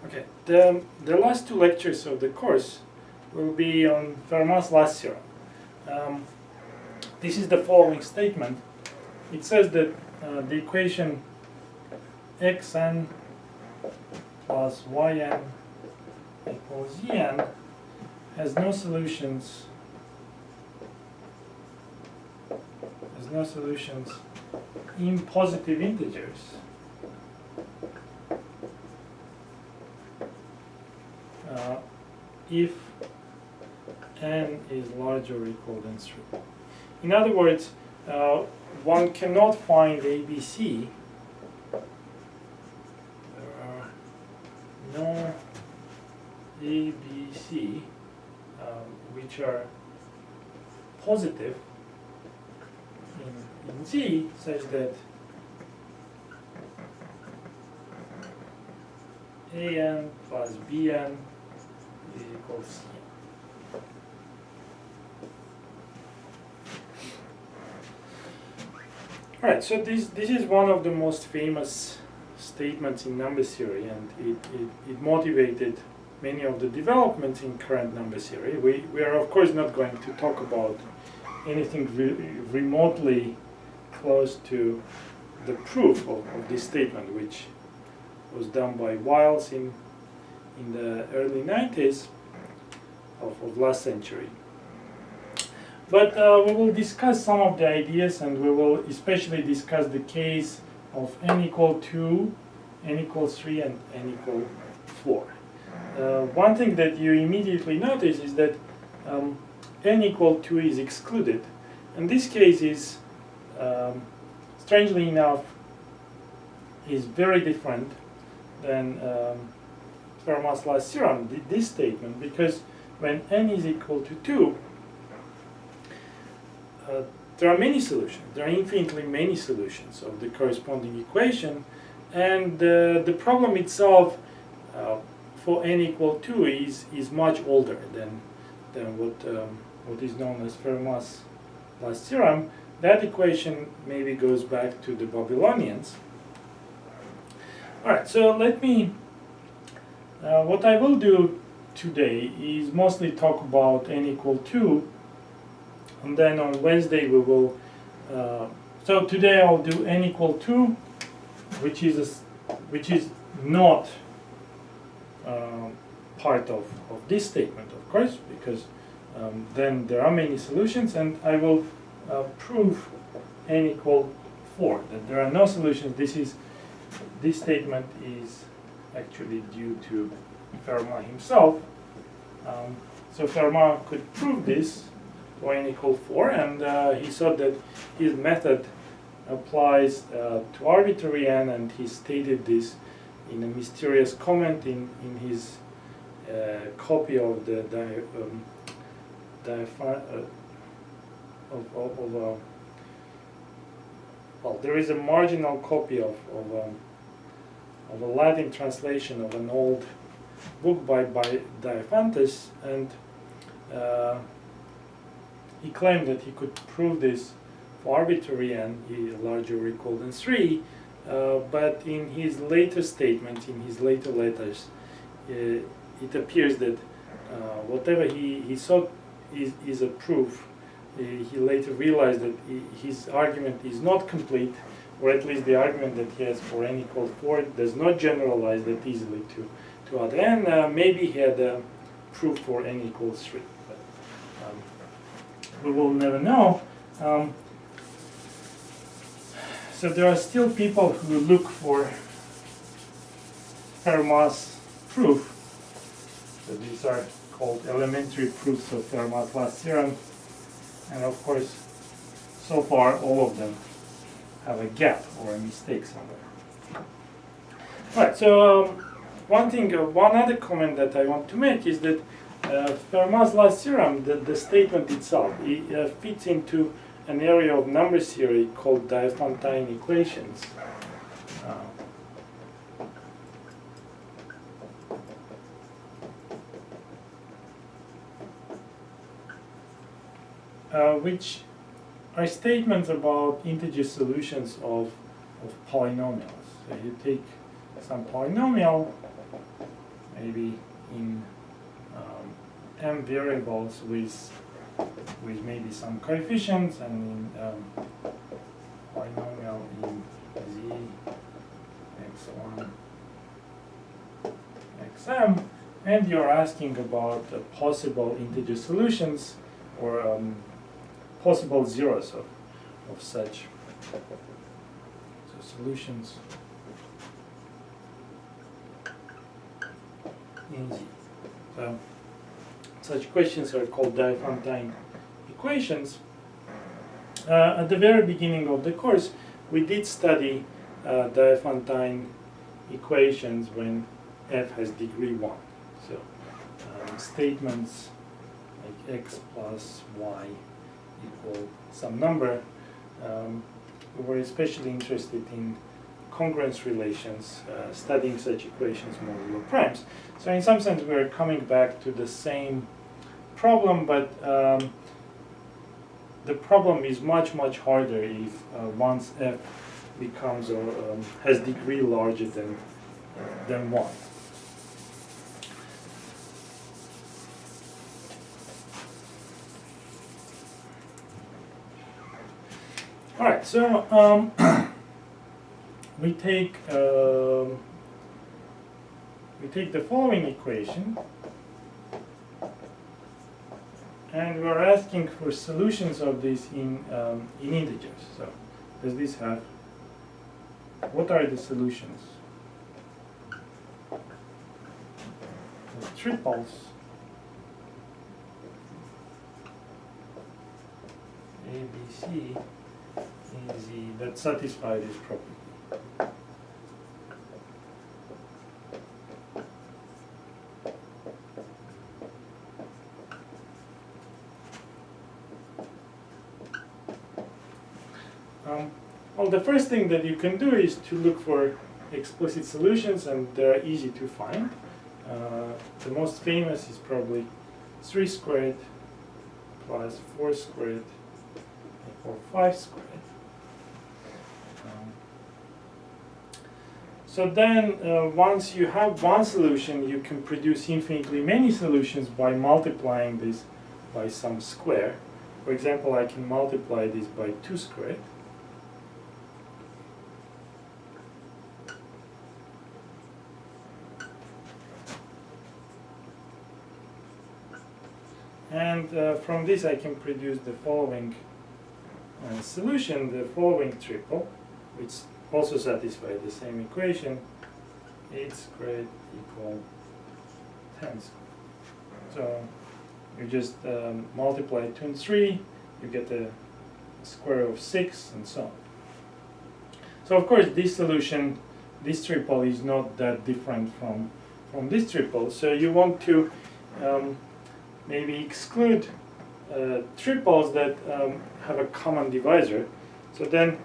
Okay, the last two lectures of the course will be on Fermat's last theorem. This is the following statement. It says that the equation xn plus yn equals en has no solutions in positive integers if n is larger or equal than 3. In other words, one cannot find ABC. There are no ABC which are positive in Z, such that an plus bn is equal to cn. Alright, so this is one of the most famous statements in number theory, and it motivated many of the developments in current number theory. We are of course not going to talk about anything remotely close to the proof of this statement, which was done by Wiles in the early 90s of last century. But we will discuss some of the ideas, and we will especially discuss the case of n equal 2, n equals 3, and n equal 4. One thing that you immediately notice is that n equal 2 is excluded. And this case is, strangely enough, is very different than Fermat's last theorem, this statement, because when n is equal to 2, there are many solutions. There are infinitely many solutions of the corresponding equation, and the problem itself for n equal 2 is much older than what is known as Fermat's last theorem. That equation maybe goes back to the Babylonians. All right, so let me. What I will do today is mostly talk about n equal 2. And then on Wednesday we will, so today I'll do n equal 2, which is not part of this statement, of course, because then there are many solutions, and I will prove n equal 4, that there are no solutions. This statement is actually due to Fermat himself. So Fermat could prove this for n equal 4, and he thought that his method applies to arbitrary n, and he stated this in a mysterious comment in his copy of the well, there is a marginal copy of a Latin translation of an old book by Diophantus, and he claimed that he could prove this for arbitrary n, larger or equal than 3, but in his later statements, in his later letters, it appears that whatever he thought is a proof, he later realized that his argument is not complete, or at least the argument that he has for n equal 4 does not generalize that easily to other n. Maybe he had a proof for n equals 3. We will never know. So there are still people who look for Fermat's proof. So these are called elementary proofs of Fermat's last theorem. And of course, so far all of them have a gap or a mistake somewhere. Right, so one other comment that I want to make is that Fermat's last theorem, the statement itself, it fits into an area of number theory called Diophantine equations. Which are statements about integer solutions of polynomials. So you take some polynomial, maybe in m variables with maybe some coefficients, and in binomial in z x1 xm, and you're asking about possible integer solutions or possible zeros of such solutions in Z. So such questions are called Diophantine equations. At the very beginning of the course, we did study Diophantine equations when f has degree 1. So statements like x plus y equal some number. We were especially interested in congruence relations, studying such equations modulo primes. So in some sense, we're coming back to the same problem, but the problem is much harder if once f becomes or has degree larger than 1. All right, so we take the following equation, and we're asking for solutions of this in integers. So, does this have? What are the solutions? The triples A, B, C. Z that satisfy this property. Well, the first thing that you can do is to look for explicit solutions, and they're easy to find. The most famous is probably 3 squared plus 4 squared or 5 squared. So then, once you have one solution, you can produce infinitely many solutions by multiplying this by some square. For example, I can multiply this by 2 squared. And from this I can produce the following solution, the following triple, which also satisfies the same equation, 8 squared equal 10 squared. So you just multiply 2 and 3, you get the square of 6, and so on. So of course this solution, this triple, is not that different from this triple. So you want to maybe exclude triples that have a common divisor. So then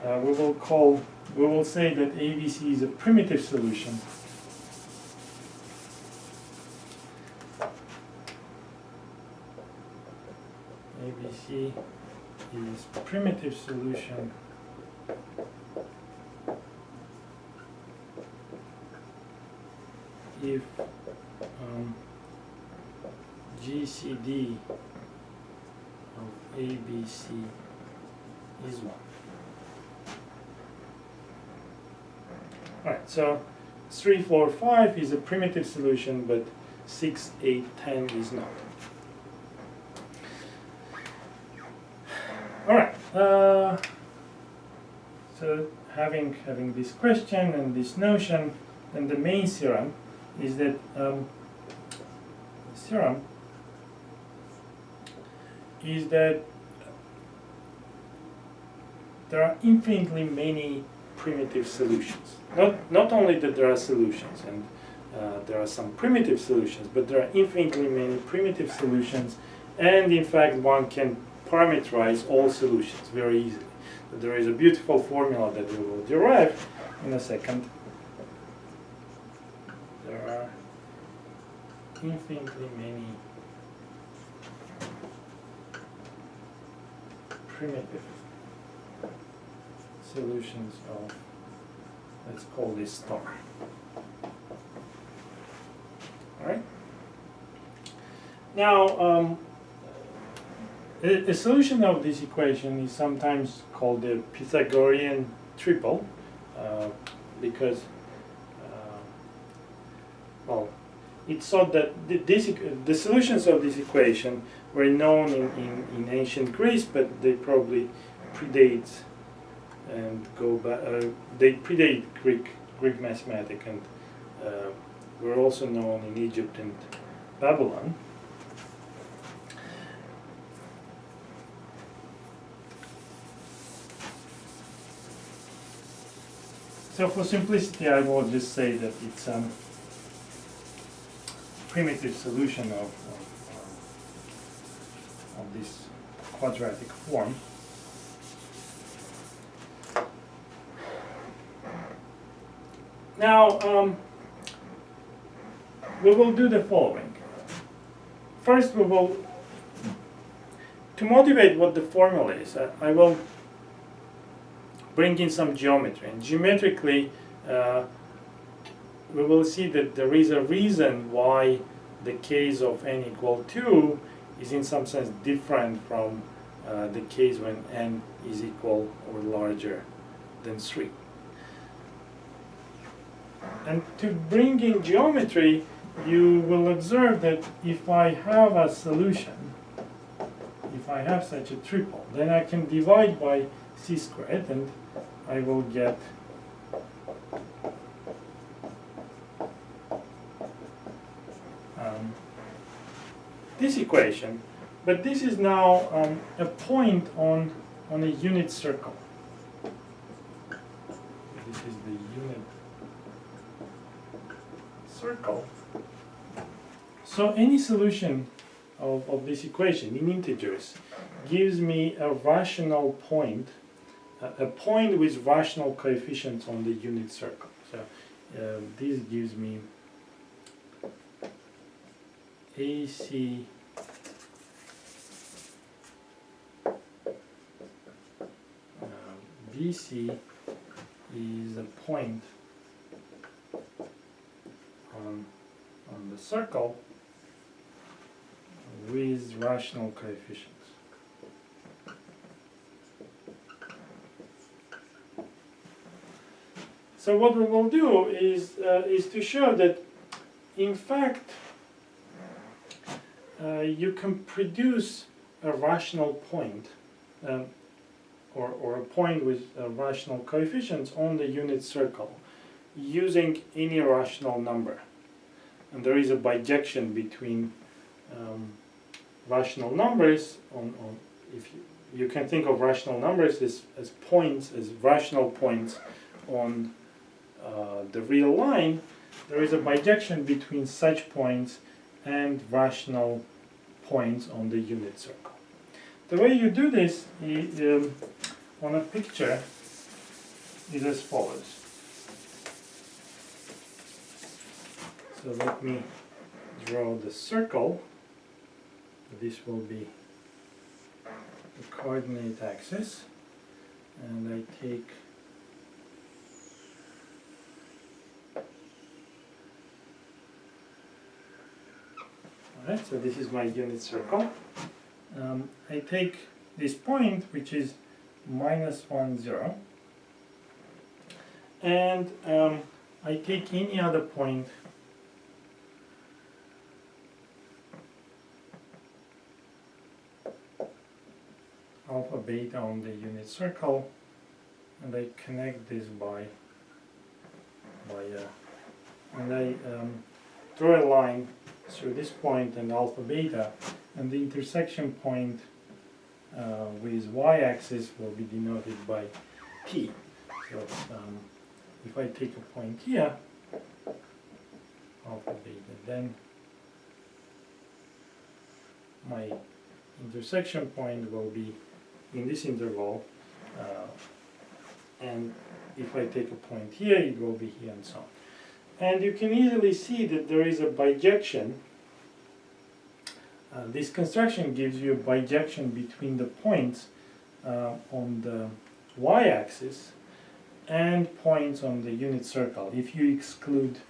we will say that ABC is a primitive solution. ABC is primitive solution if GCD of ABC is 1. Alright, so 3, 4, 5 is a primitive solution, but 6, 8, 10 is not. Alright, so having this question and this notion, then the main theorem is that there are infinitely many primitive solutions. Not only that there are solutions, and there are some primitive solutions, but there are infinitely many primitive solutions, and in fact one can parameterize all solutions very easily. There is a beautiful formula that we will derive in a second. There are infinitely many primitive solutions of, let's call this star. Now, a solution of this equation is sometimes called the Pythagorean triple, because, well, it's thought that the solutions of this equation were known in ancient Greece, but they probably predate and go back. They predate Greek mathematics, and were also known in Egypt and Babylon. So for simplicity, I will just say that it's a primitive solution of this quadratic form. Now, we will do the following. First, we will, to motivate what the formula is, I will bring in some geometry. And geometrically, we will see that there is a reason why the case of n equal 2 is in some sense different from the case when n is equal or larger than 3. And to bring in geometry, you will observe that if I have a solution, if I have such a triple, then I can divide by c squared, and I will get this equation. But this is now a point on a unit circle. This is the unit circle. So any solution of this equation in integers gives me a rational point, a point with rational coefficients on the unit circle. So this gives me AC BC is a point on the circle with rational coefficients. So what we will do is to show that, in fact, you can produce a rational point, or a point with rational coefficients on the unit circle using any rational number. And there is a bijection between rational numbers if you can think of rational numbers as points, as rational points on the real line. There is a bijection between such points and rational points on the unit circle. The way you do this is, on a picture is as follows. So let me draw the circle. This will be the coordinate axis, and I take alright, so this is my unit circle. I take this point, which is -1, 0, and I take any other point alpha beta on the unit circle, and I connect this and I draw a line through this point and alpha beta, and the intersection point with y-axis will be denoted by P. So if I take a point here, alpha beta, then my intersection point will be in this interval, and if I take a point here, it will be here, and so on. And you can easily see that there is a bijection. This construction gives you a bijection between the points on the y-axis and points on the unit circle, if you exclude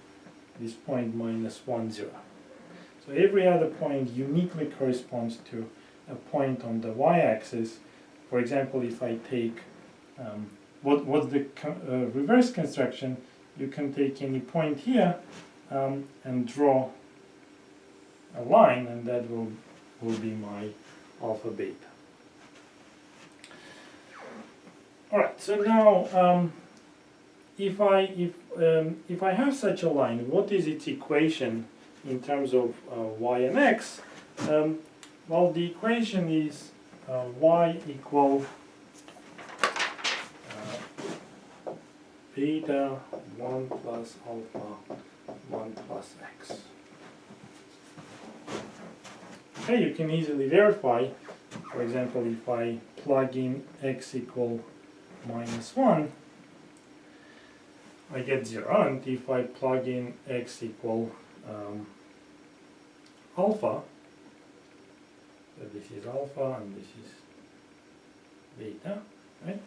this point -1, 0. So every other point uniquely corresponds to a point on the y-axis. For example, if I take what's the reverse construction, you can take any point here and draw a line, and that will be my alpha beta. All right. So now, if I have such a line, what is its equation in terms of y and x? Well, the equation is y equal beta 1 plus alpha 1 plus x. Okay, you can easily verify. For example, if I plug in x equal minus 1, I get 0. And if I plug in x equal alpha, so this is alpha and this is beta, right?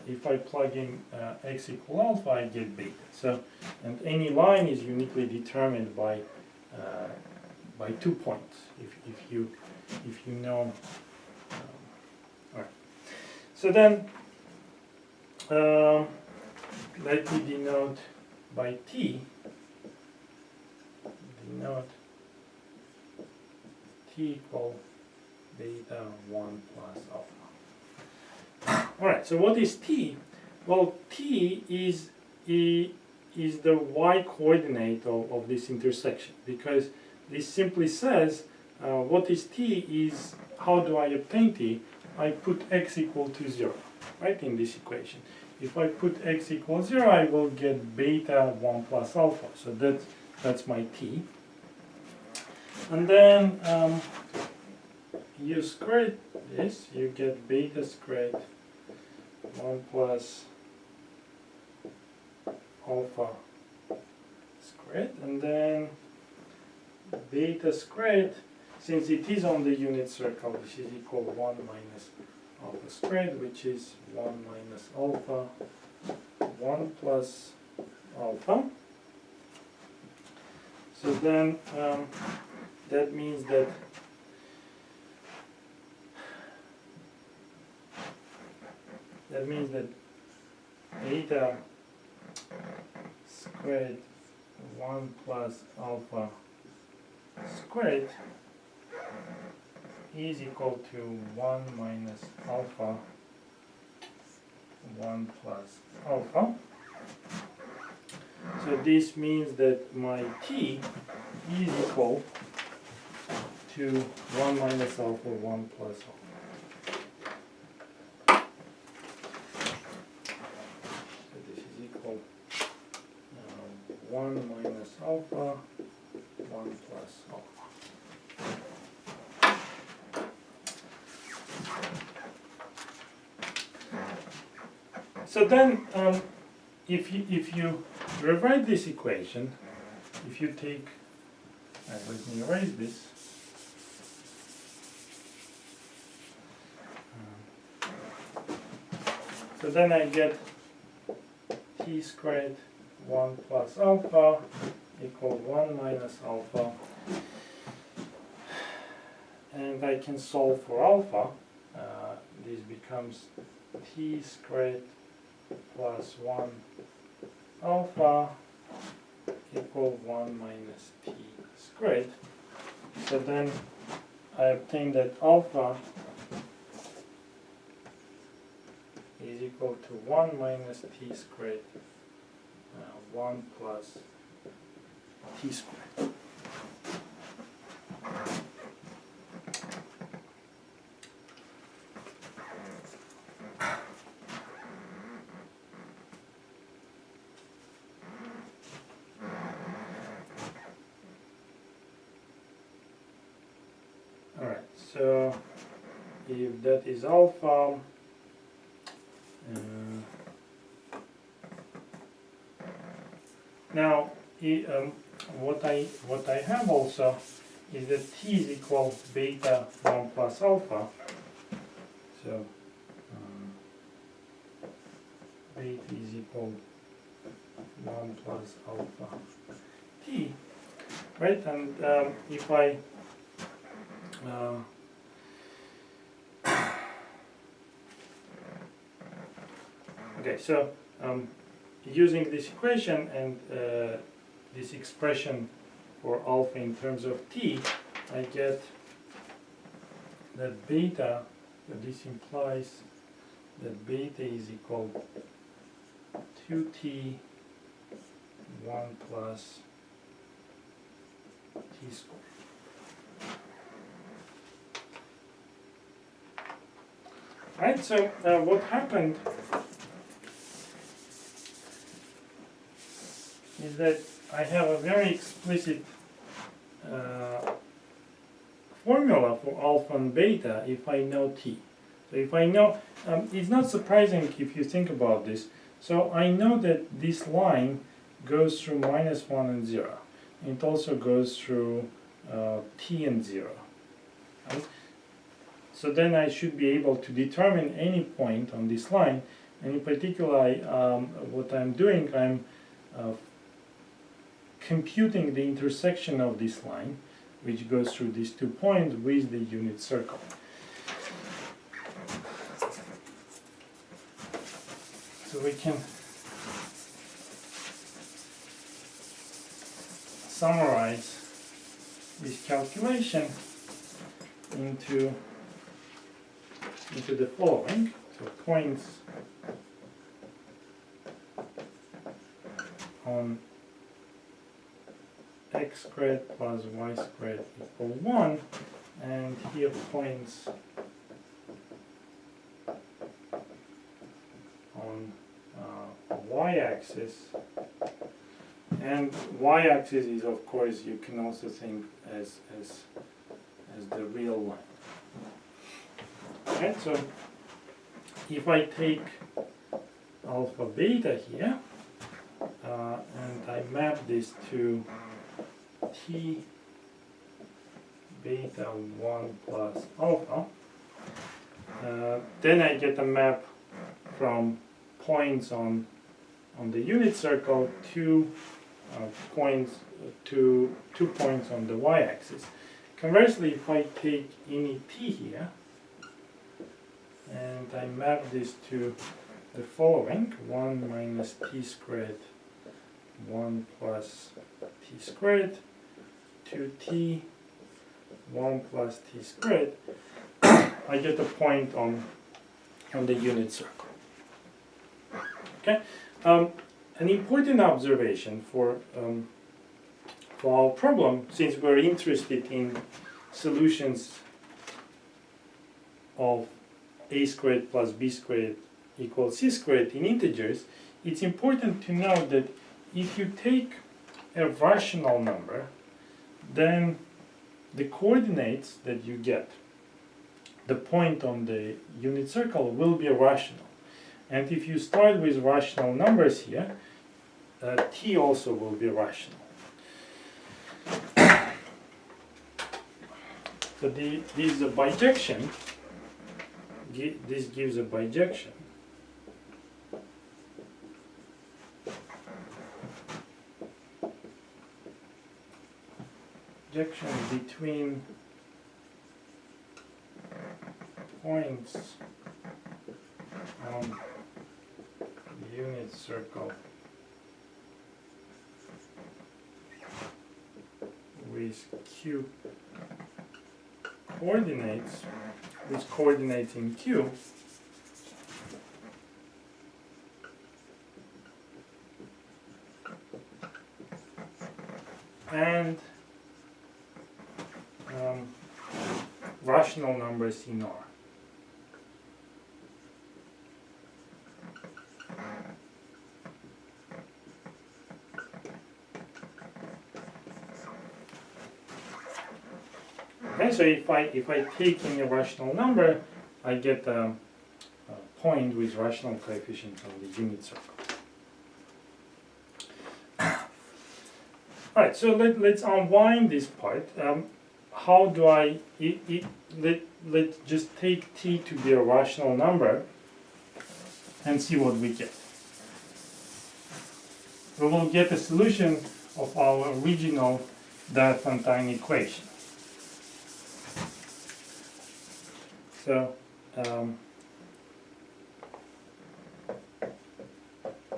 If I plug in x equal alpha, I get beta. So, and any line is uniquely determined by 2 points. If you know. All right. So then, let me denote by t. Denote t equal beta 1 plus alpha. All right. So what is t? Well, t is the y coordinate of this intersection, because this simply says what is t is how do I obtain t? I put x equal to 0, right, in this equation. If I put x equals 0, I will get beta 1 plus alpha. So that's my t. And then you square this, you get beta squared 1 plus alpha squared, and then beta squared, since it is on the unit circle, this is equal 1 minus alpha squared, which is 1 minus alpha 1 plus alpha. So then that means that beta squared 1 plus alpha squared is equal to 1 minus alpha 1 plus alpha. So this means that my t is equal to 1 minus alpha 1 plus alpha. So this is equal 1 minus alpha 1 plus alpha. So then, if you rewrite this equation, if you take, let me erase this. So then I get t squared 1 plus alpha equal 1 minus alpha, and I can solve for alpha. This becomes t squared plus 1 alpha equal 1 minus t squared. So then I obtain that alpha is equal to 1 minus t squared 1 plus t squared. Alright, so if that is alpha, now what I have also is that t is equal beta 1 plus alpha. So beta is equal 1 plus alpha t. right? And if I okay, so using this equation and this expression for alpha in terms of t, I get that beta, this implies that beta is equal to 2t 1 plus t squared. Right, so what happened is that I have a very explicit formula for alpha and beta if I know t. So if I know, it's not surprising if you think about this. So I know that this line goes through -1 and 0. It also goes through t and 0. Right? So then I should be able to determine any point on this line. And in particular, what I'm doing, I'm computing the intersection of this line, which goes through these 2 points, with the unit circle. So we can summarize this calculation into the following. So points on x squared plus y squared equal 1, and here points on y-axis, and y-axis is, of course, you can also think as the real line. Right, so if I take alpha beta here and I map this to t beta 1 plus alpha, then I get a map from points on the unit circle to points to 2 points on the y-axis. Conversely, if I take any t here and I map this to the following: 1 minus t squared 1 plus t squared, 2t 1 plus t squared, I get a point on the unit circle. Okay, an important observation for our problem, since we're interested in solutions of a squared plus b squared equals c squared in integers, it's important to know that if you take a rational number, then the coordinates that you get, the point on the unit circle, will be rational. And if you start with rational numbers here, t also will be rational. So this is a bijection. This gives a bijection. Bijection between points on the unit circle with q coordinates, with coordinates in q, and rational numbers in R. Okay, so if I take in a rational number, I get a point with rational coefficients on the unit circle. All right, so let's unwind this part. How do I, let's just take t to be a rational number and see what we get. We will get a solution of our original Diophantine equation. So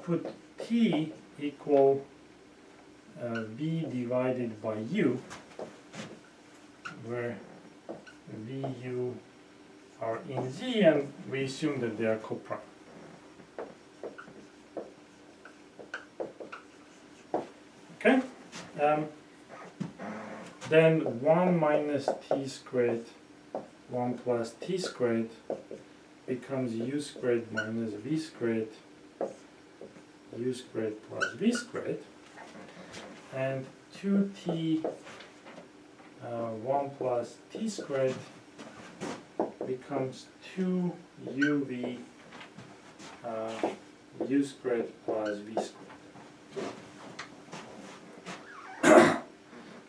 put T equal V divided by U, where V, U are in Z, and we assume that they are coprime. Okay? Then 1 minus T squared, 1 plus T squared becomes U squared minus V squared, U squared plus V squared, and 2T 1 plus T squared becomes 2UV U squared plus V squared.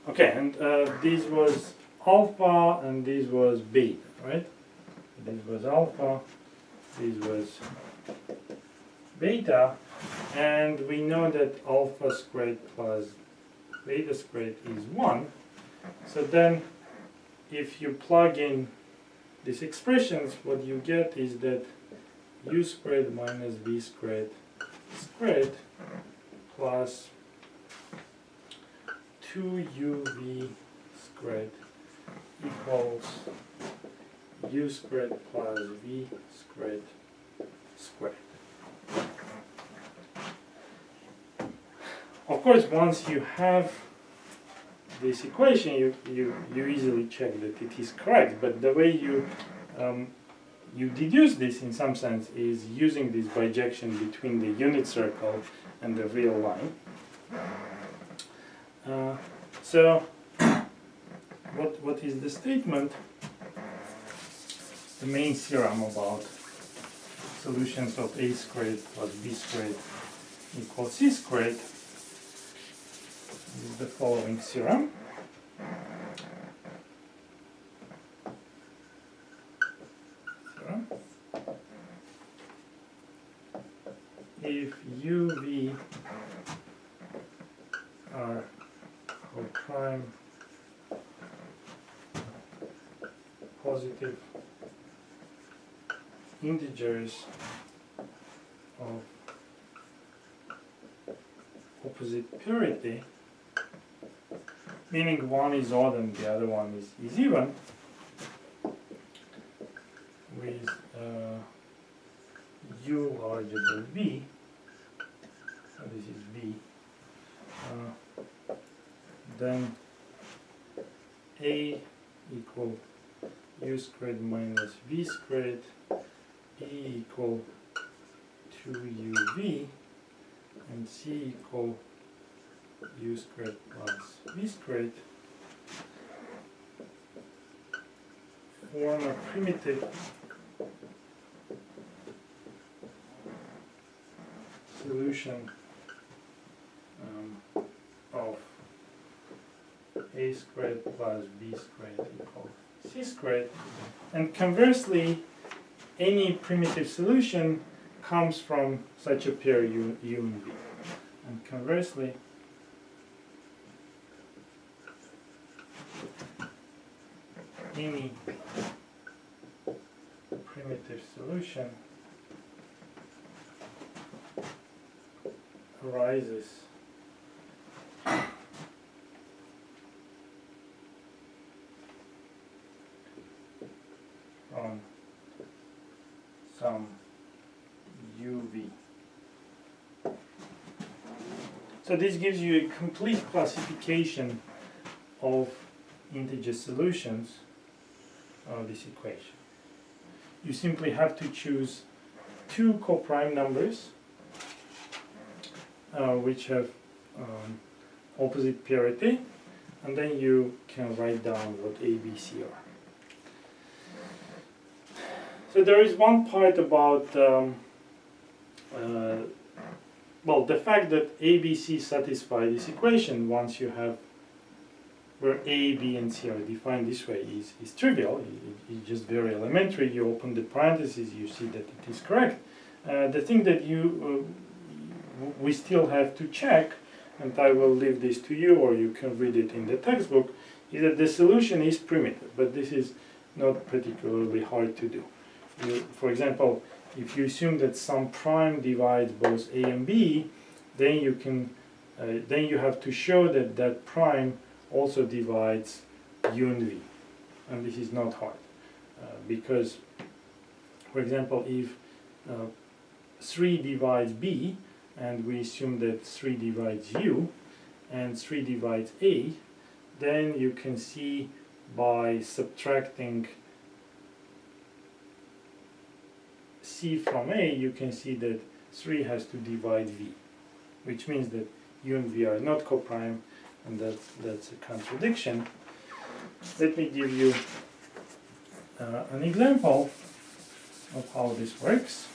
Okay, and this was alpha and this was beta, right? This was alpha, this was beta, and we know that alpha squared plus beta squared is 1. So then if you plug in these expressions, what you get is that U squared minus V squared squared plus 2UV squared equals U squared plus V squared squared. Of course, once you have this equation, you easily check that it is correct, but the way you deduce this in some sense is using this bijection between the unit circle and the real line. So what is the statement? The main theorem about solutions of A squared plus B squared equals C squared is the following theorem. If UV are coprime positive integers of opposite purity, meaning one is odd and the other one is even, with U larger than V, so this is V, then A equal U squared minus V squared, B equal 2UV, and C equal U squared plus V squared form a primitive solution of A squared plus B squared equals C squared, and conversely any primitive solution comes from such a pair U and V, and conversely any primitive solution arises from some UV. So this gives you a complete classification of integer solutions of this equation. You simply have to choose two coprime numbers which have opposite purity, and then you can write down what A, B, C are. So there is one part about well, the fact that A, B, C satisfy this equation once you have where A, B, and C are defined this way is trivial. It's just very elementary. You open the parentheses, you see that it is correct. The thing that we still have to check and I will leave this to you, or you can read it in the textbook, is that the solution is primitive, but this is not particularly hard to do. For example, if you assume that some prime divides both a and b, then you have to show that that prime also divides u and v, and this is not hard, because, for example, if 3 divides b, and we assume that 3 divides u, and 3 divides a, then you can see by subtracting c from a, you can see that 3 has to divide v, which means that u and v are not coprime, and that's a contradiction. Let me give you an example of how this works.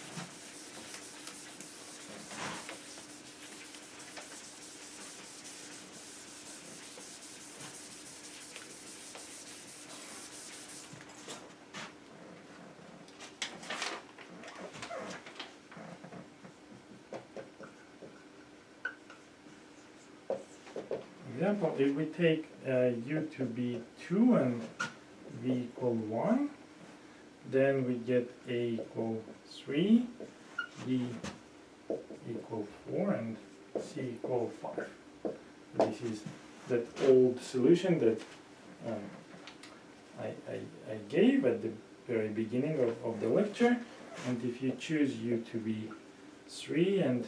Example, if we take u to be 2 and v equal 1, then we get a equal 3, b equal 4, and c equal 5. This is that old solution that I gave at the very beginning of the lecture, and if you choose u to be 3 and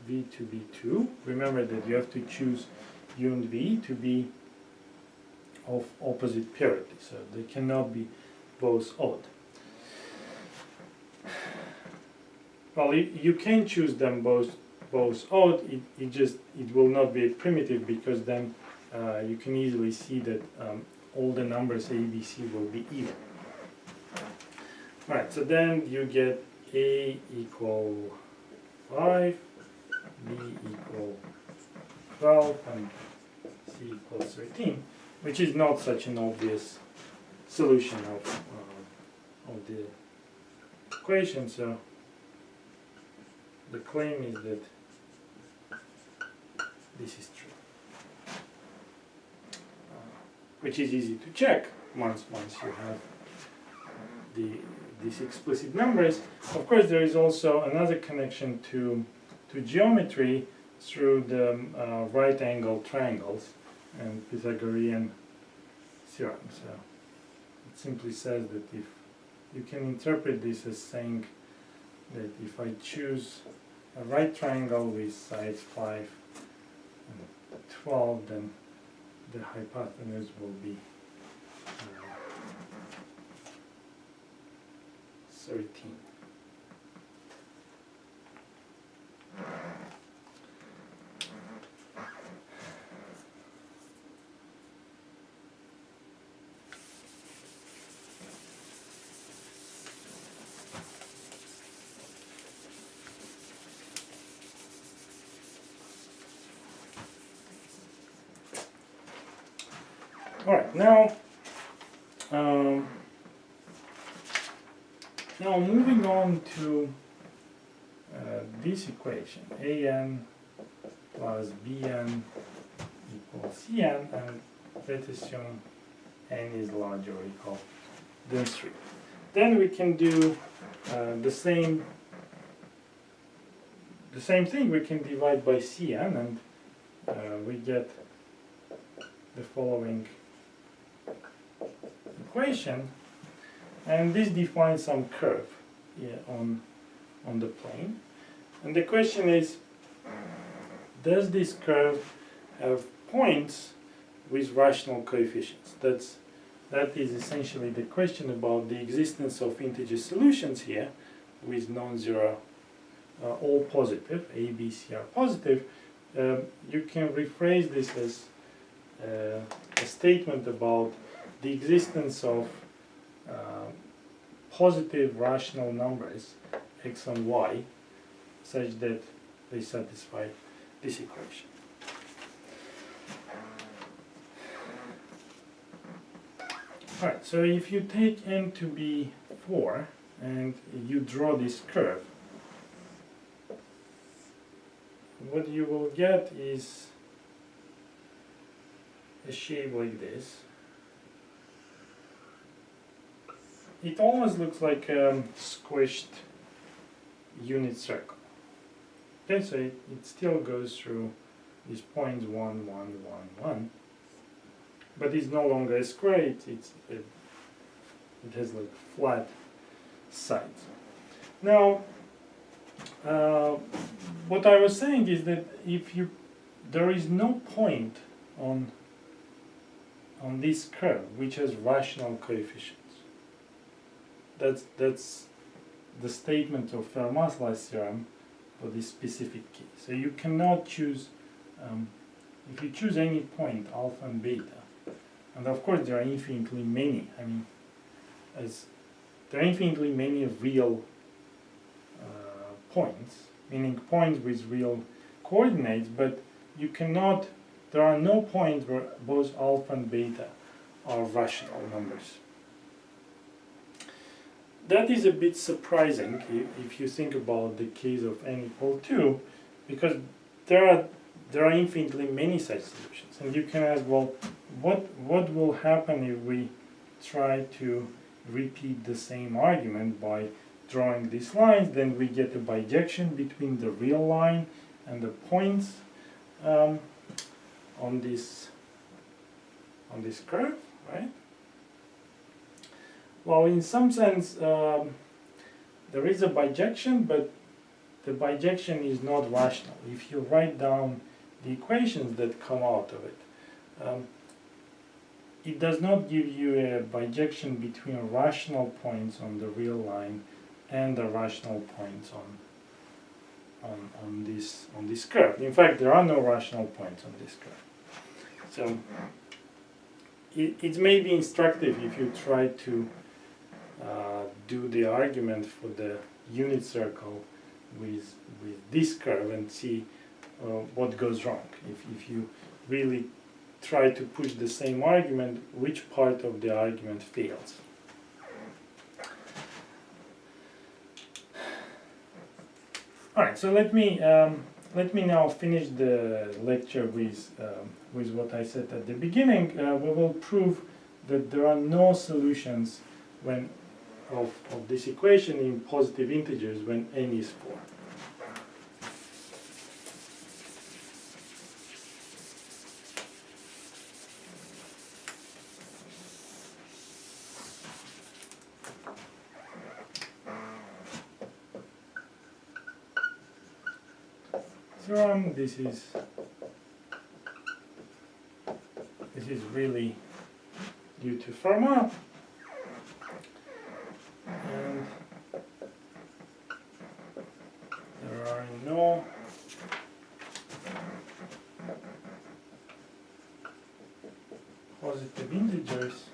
v to be 2, remember that you have to choose u and v to be of opposite parity, so they cannot be both odd. Well, you can choose them both odd. It will not be a primitive, because then you can easily see that all the numbers a, b, c will be even. Right, so then you get a equal 5, b equal 12, and c equals 13, which is not such an obvious solution of the equation. So the claim is that this is true, which is easy to check once you have these explicit numbers. Of course, there is also another connection to geometry through the right angle triangles and Pythagorean theorem. So it simply says that if you can interpret this as saying that if I choose a right triangle with sides 5 and 12, then the hypotenuse will be 13. All right, now moving on to this equation, an plus bn equals cn, and let's assume n is larger or equal than 3. Then we can do the same thing. We can divide by cn, and we get the following equation, and this defines some curve on the plane. And the question is, does this curve have points with rational coefficients? That is essentially the question about the existence of integer solutions here with non-zero, all positive, a, b, c are positive. You can rephrase this as a statement about the existence of positive rational numbers x and y such that they satisfy this equation. Alright, so if you take n to be 4 and you draw this curve, what you will get is a shape like this. It almost looks like a squished unit circle. Okay, so it still goes through these points 1, 1, 1, 1, but it's no longer a square. It has like flat sides. Now, what I was saying is that if there is no point on this curve which has rational coefficients. That's the statement of Fermat's theorem for this specific case. So you cannot choose, if you choose any point, alpha and beta, and of course there are infinitely many, there are infinitely many real points, meaning points with real coordinates, but you cannot, there are no points where both alpha and beta are rational numbers. That is a bit surprising if you think about the case of n equal 2, because there are infinitely many such solutions, and you can ask, well, what will happen if we try to repeat the same argument by drawing these lines? Then we get a bijection between the real line and the points on this curve, right? Well, in some sense, there is a bijection, but the bijection is not rational. If you write down the equations that come out of it, it does not give you a bijection between rational points on the real line and the rational points on this curve. In fact, there are no rational points on this curve. So it may be instructive if you try to do the argument for the unit circle with this curve and see what goes wrong. If you really try to push the same argument, which part of the argument fails. Alright, so let me now finish the lecture with what I said at the beginning. We will prove that there are no solutions of this equation in positive integers when n is 4. Theorem, this is really due to Fermat. And there are no positive integers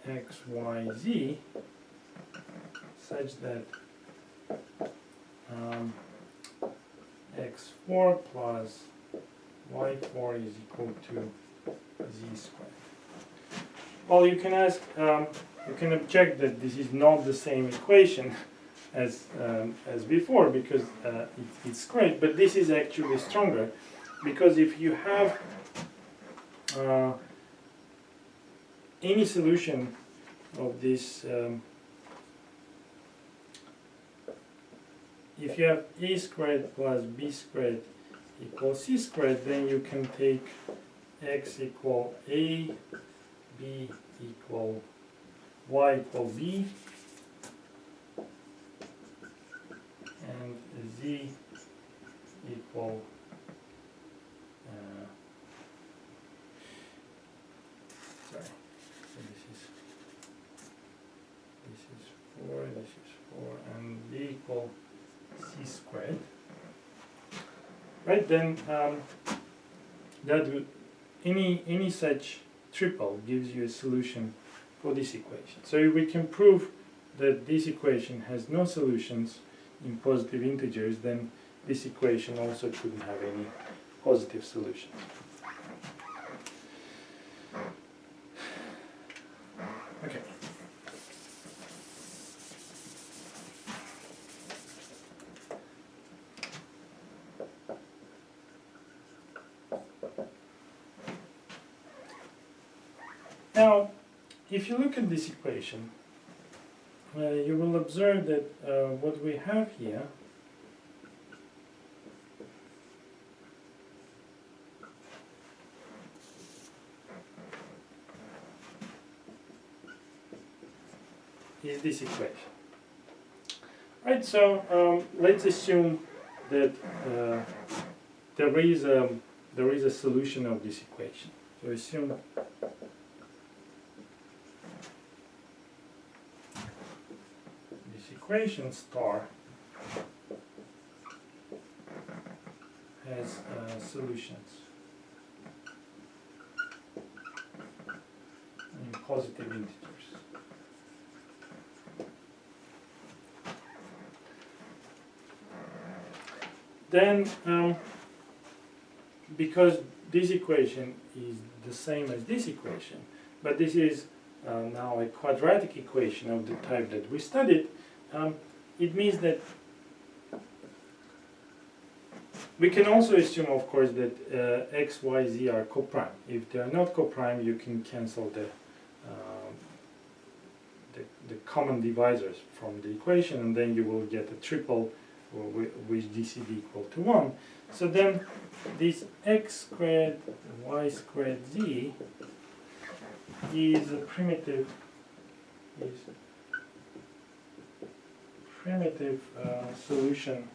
x, y, z such that x4 plus y4 is equal to z squared. Well, you can ask, you can object that this is not the same equation as before, because it's squared, but this is actually stronger, because if you have any solution of this, if you have a squared plus b squared equals c squared, then you can take x equal a, b equal y equal b, and z equal sorry, so this is 4, and b equal c squared. Right, then that would, any such triple gives you a solution for this equation. So if we can prove that this equation has no solutions in positive integers, then this equation also couldn't have any positive solutions. Okay. Now, if you look at this equation, you will observe that what we have here is this equation. Right, so let's assume that there is a solution of this equation. So assume this equation star has solutions in positive integers. Then, because this equation is the same as this equation, but this is now a quadratic equation of the type that we studied, it means that we can also assume, of course, that x, y, z are coprime. If they are not coprime, you can cancel the common divisors from the equation, and then you will get a triple with this is equal to 1. So then this x squared y squared z is a primitive solution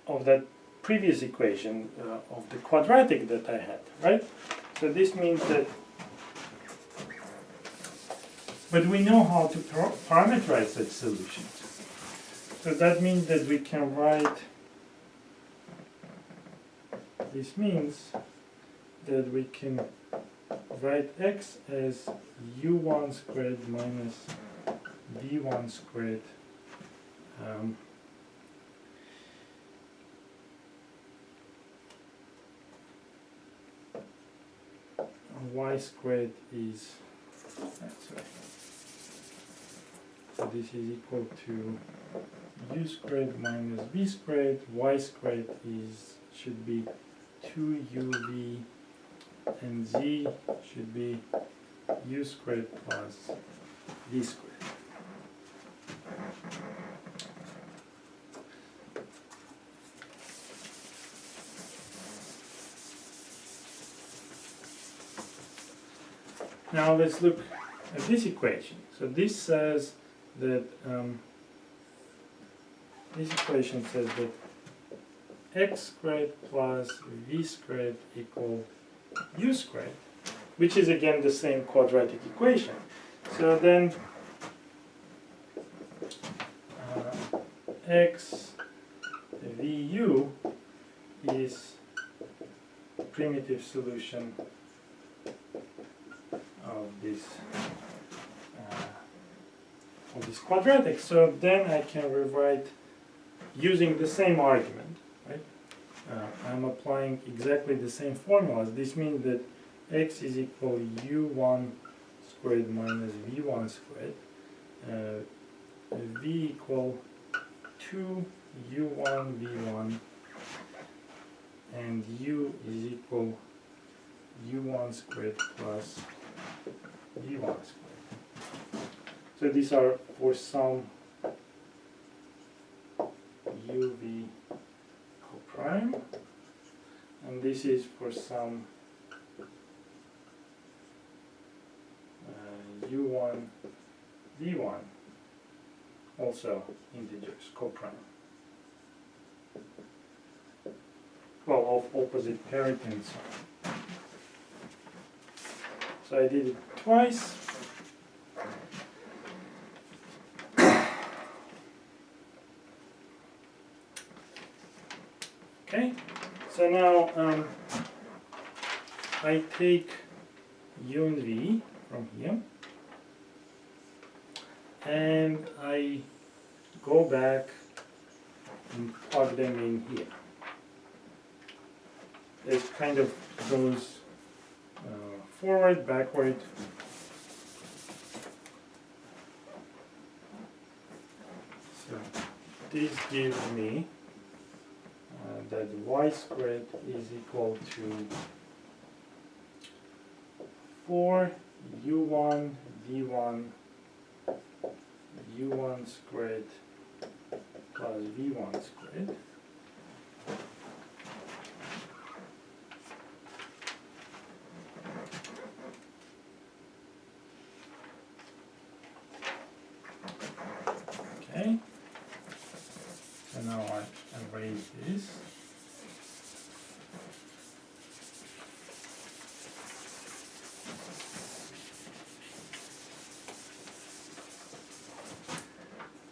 of that previous equation of the quadratic that I had, right? So this means that, but we know how to parameterize such solutions. So that means that we can write, this means that we can write x as u1 squared minus v1 squared y squared is, that's right. So this is equal to u squared minus v squared. Y squared should be 2uv, and z should be u squared plus v squared. Now let's look at this equation. So this says that this equation says that x squared plus v squared equal u squared, which is again the same quadratic equation. So then x vu is a primitive solution of this quadratic. So then I can rewrite using the same argument, right? I'm applying exactly the same formulas. This means that x is equal u1 squared minus v1 squared, v equal 2 u1 v1, and u is equal u1 squared plus v1 squared. So these are for some uv coprime, and this is for some u1 v1, also integers, coprime. Well, of opposite parity and so on. So I did it twice. Okay, so now I take u and v from here, and I go back and plug them in here. It kind of goes forward, backward. So this gives me that y squared is equal to 4 u1 v1 u1 squared plus v1 squared. Okay, so now I erase this.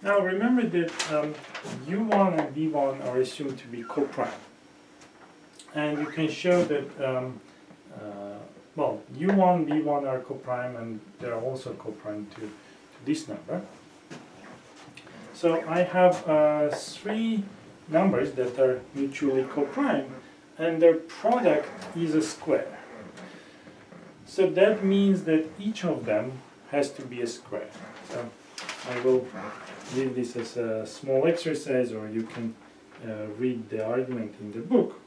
Now remember that u1 and v1 are assumed to be coprime, and you can show that well, u1, v1 are coprime, and they are also coprime to this number. So I have 3 numbers that are mutually coprime, and their product is a square. So that means that each of them has to be a square. So I will leave this as a small exercise, or you can read the argument in the book.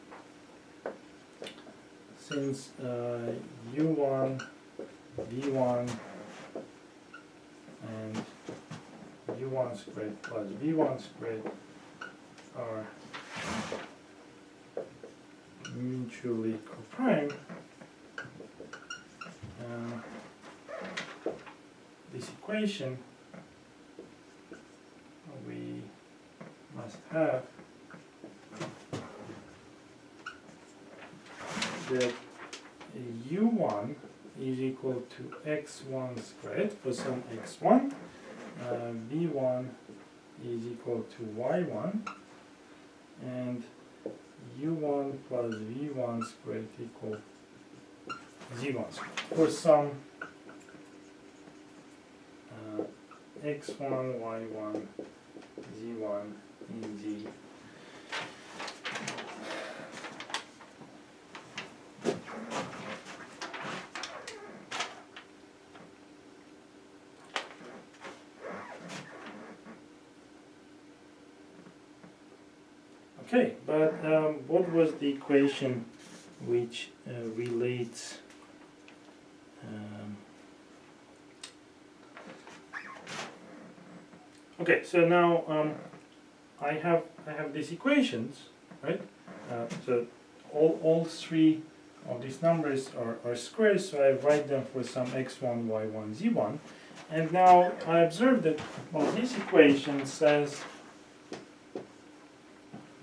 Since u1, v1, and u1 squared plus v1 squared are mutually coprime, this equation we must have that u1 is equal to x1 squared for some x1, v1 is equal to y1, and u1 plus v1 squared equal z1 squared for some x1, y1, z1 in z. Okay, but what was the equation which relates okay, so now I have these equations, right? So all 3 of these numbers are squares, so I write them for some x1, y1, z1, and now I observe that, well, this equation says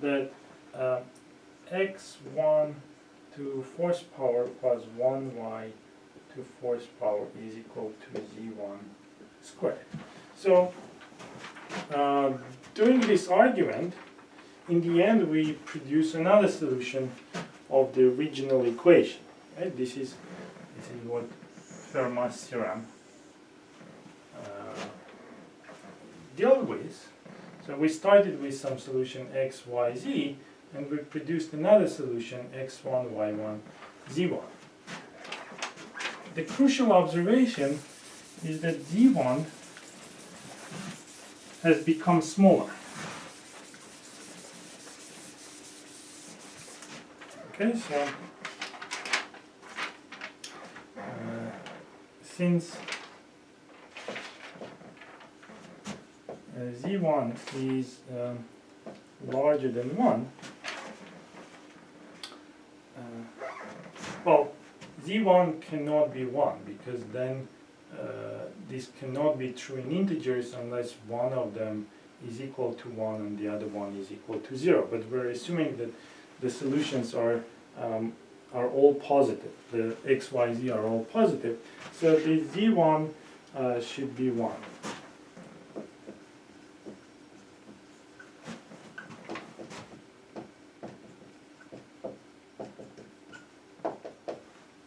that x1 to 4th power plus 1y to 4th power is equal to z1 squared. So doing this argument, in the end we produce another solution of the original equation. Right? This is what Fermat's theorem dealt with. So we started with some solution x, y, z, and we produced another solution x1, y1, z1. The crucial observation is that z1 has become smaller. Okay, so since z1 is larger than 1, well, z1 cannot be 1, because then this cannot be true in integers unless one of them is equal to 1 and the other one is equal to 0. But we're assuming that the solutions are all positive. The x, y, z are all positive. So the z1 should be 1.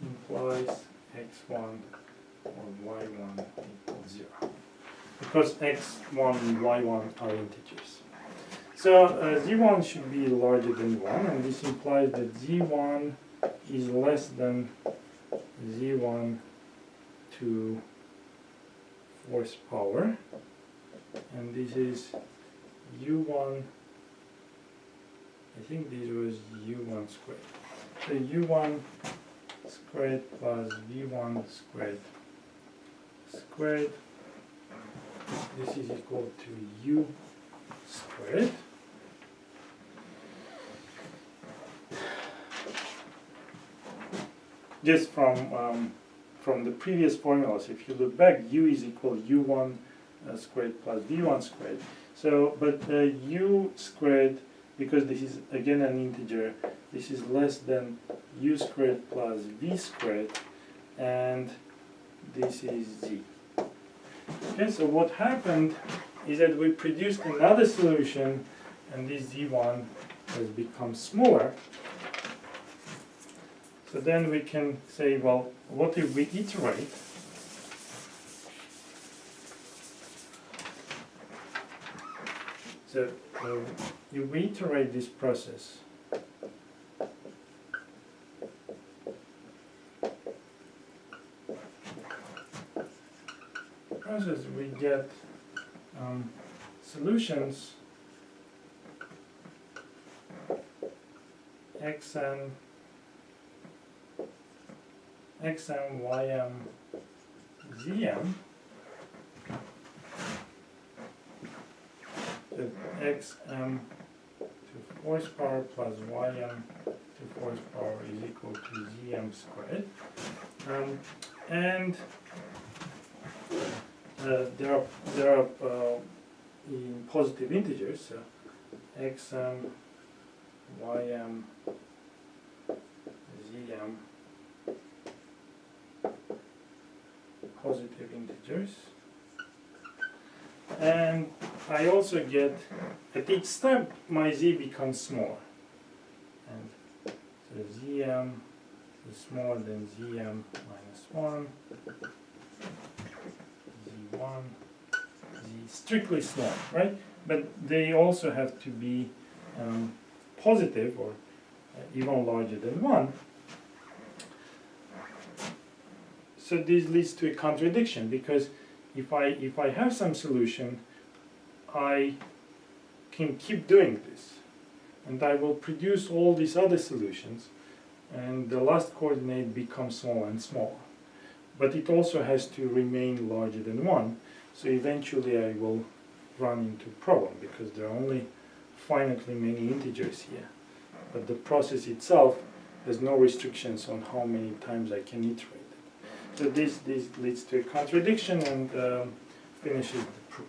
Implies x1 or y1 equals 0. Because x1 and y1 are integers. So z1 should be larger than 1, and this implies that z1 is less than z1 to 4th power, and this is u1 I think this was u1 squared. So u1 squared plus v1 squared squared, this is equal to u squared. Just from the previous formulas, if you look back, u is equal u1 squared plus v1 squared. So, but u squared, because this is again an integer, this is less than u squared plus v squared, and this is z. Okay, so what happened is that we produced another solution, and this z1 has become smaller. So then we can say, well, what if we iterate? So you reiterate this process. We get solutions xm, ym, zm. So xm to fourth power plus ym to fourth power is equal to zm squared. And there are in positive integers, so xm, ym, zm, positive integers, and I also get, at each step my z becomes smaller, and so zm is smaller than zm minus 1, z1, z strictly small, right? But they also have to be positive or even larger than 1. So this leads to a contradiction, because if I have some solution, I can keep doing this, and I will produce all these other solutions, and the last coordinate becomes smaller and smaller. But it also has to remain larger than 1, so eventually I will run into a problem, because there are only finitely many integers here. But the process itself has no restrictions on how many times I can iterate. So this leads to a contradiction and finishes the proof.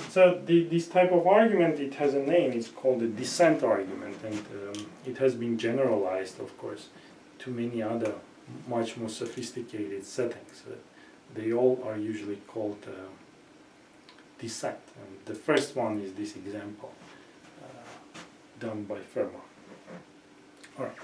So this type of argument, it has a name. It's called the descent argument, and it has been generalized, of course, to many other much more sophisticated settings. They all are usually called descent. And the first one is this example done by Fermat. All right.